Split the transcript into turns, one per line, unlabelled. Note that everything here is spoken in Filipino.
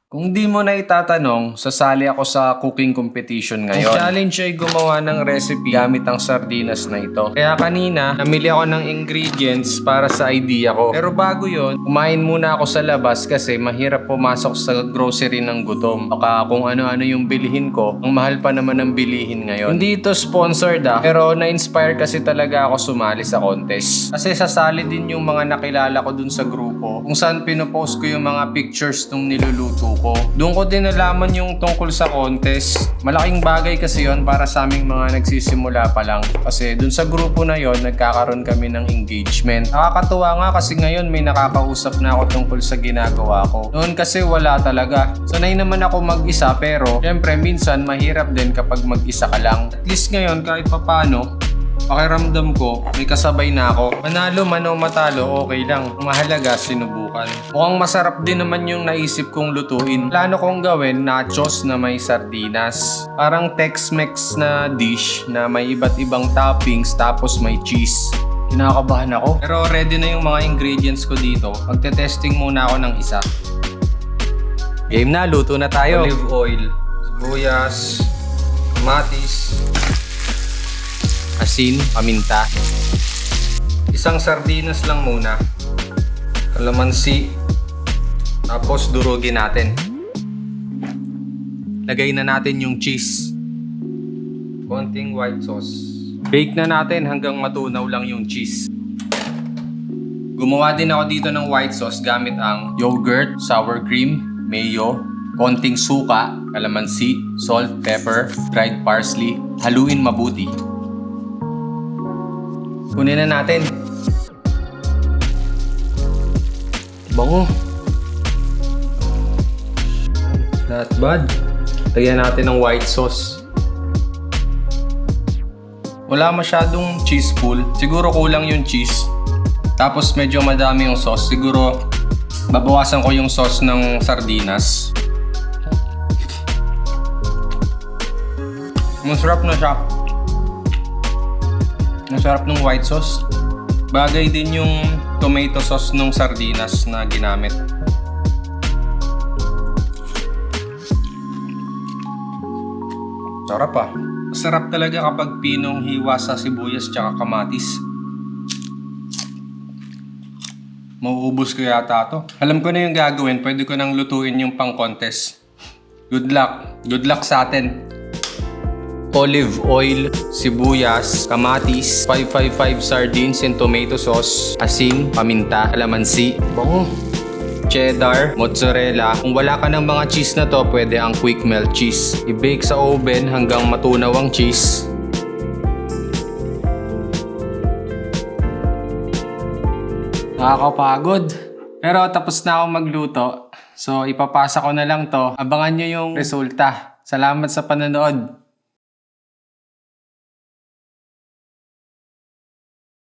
Kung di mo na itatanong, sasali ako sa cooking competition ngayon. Ang challenge ay gumawa ng recipe gamit ang sardinas na ito. Kaya kanina, namili ako ng ingredients para sa idea ko. Pero bago yon, kumain muna ako sa labas kasi mahirap pumasok sa grocery ng gutom. Baka kung ano-ano yung bilihin ko, ang mahal pa naman ang bilihin ngayon. Hindi ito sponsored pero na-inspire kasi talaga ako sumali sa contest. Kasi sasali din yung mga nakilala ko dun sa grupo kung saan pinopost ko yung mga pictures nung niluluto ko. Doon ko din nalaman yung tungkol sa contest. Malaking bagay kasi yon para sa aming mga nagsisimula pa lang. Kasi doon sa grupo na yon, nagkakaroon kami ng engagement. Nakakatuwa nga kasi ngayon may nakakausap na ako tungkol sa ginagawa ko. Noon kasi wala talaga. Sanay naman ako mag-isa pero syempre minsan mahirap din kapag mag-isa ka lang. At least ngayon kahit papano, pakiramdam ko, may kasabay na ako. Manalo man o matalo, okay lang. Mahalaga, sinubukan. Mukhang masarap din naman yung naisip kong lutuin. Plano kong gawin nachos na may sardinas. Parang Tex-Mex na dish na may iba't ibang toppings tapos may cheese. Kinakabahan ako. Pero ready na yung mga ingredients ko dito. Magte-testing muna ako ng isa. Game na, luto na tayo. Olive oil, sibuyas, kamatis, asin, paminta. Isang sardinas lang muna. Kalamansi. Tapos durugin natin. Lagay na natin yung cheese. Konting white sauce. Bake na natin hanggang matunaw lang yung cheese. Gumawa din ako dito ng white sauce gamit ang yogurt, sour cream, mayo, konting suka, kalamansi, salt, pepper, dried parsley. Haluin mabuti. Kunin na natin. Bango. Not bad. Lagyan natin ng white sauce. Wala masyadong cheese pool. Siguro kulang yung cheese. Tapos medyo madami yung sauce. Siguro babawasan ko yung sauce ng sardinas. Masarap na siya. Ang sarap ng white sauce. Bagay din yung tomato sauce ng sardinas na ginamit. Sarap ah. Masarap talaga kapag pinong hiwa sa sibuyas tsaka kamatis. Mauubos ko yata to. Alam ko na yung gagawin. Pwede ko nang lutuin yung pang-contest. Good luck. Good luck sa atin. Olive oil, sibuyas, kamatis, 555 sardines and tomato sauce, asin, paminta, kalamansi, bango, cheddar, mozzarella. Kung wala ka ng mga cheese na to, pwede ang quick melt cheese. I-bake sa oven hanggang matunaw ang cheese. Nakakapagod. Pero tapos na akong magluto. So ipapasa ko na lang to. Abangan nyo yung resulta. Salamat sa panonood.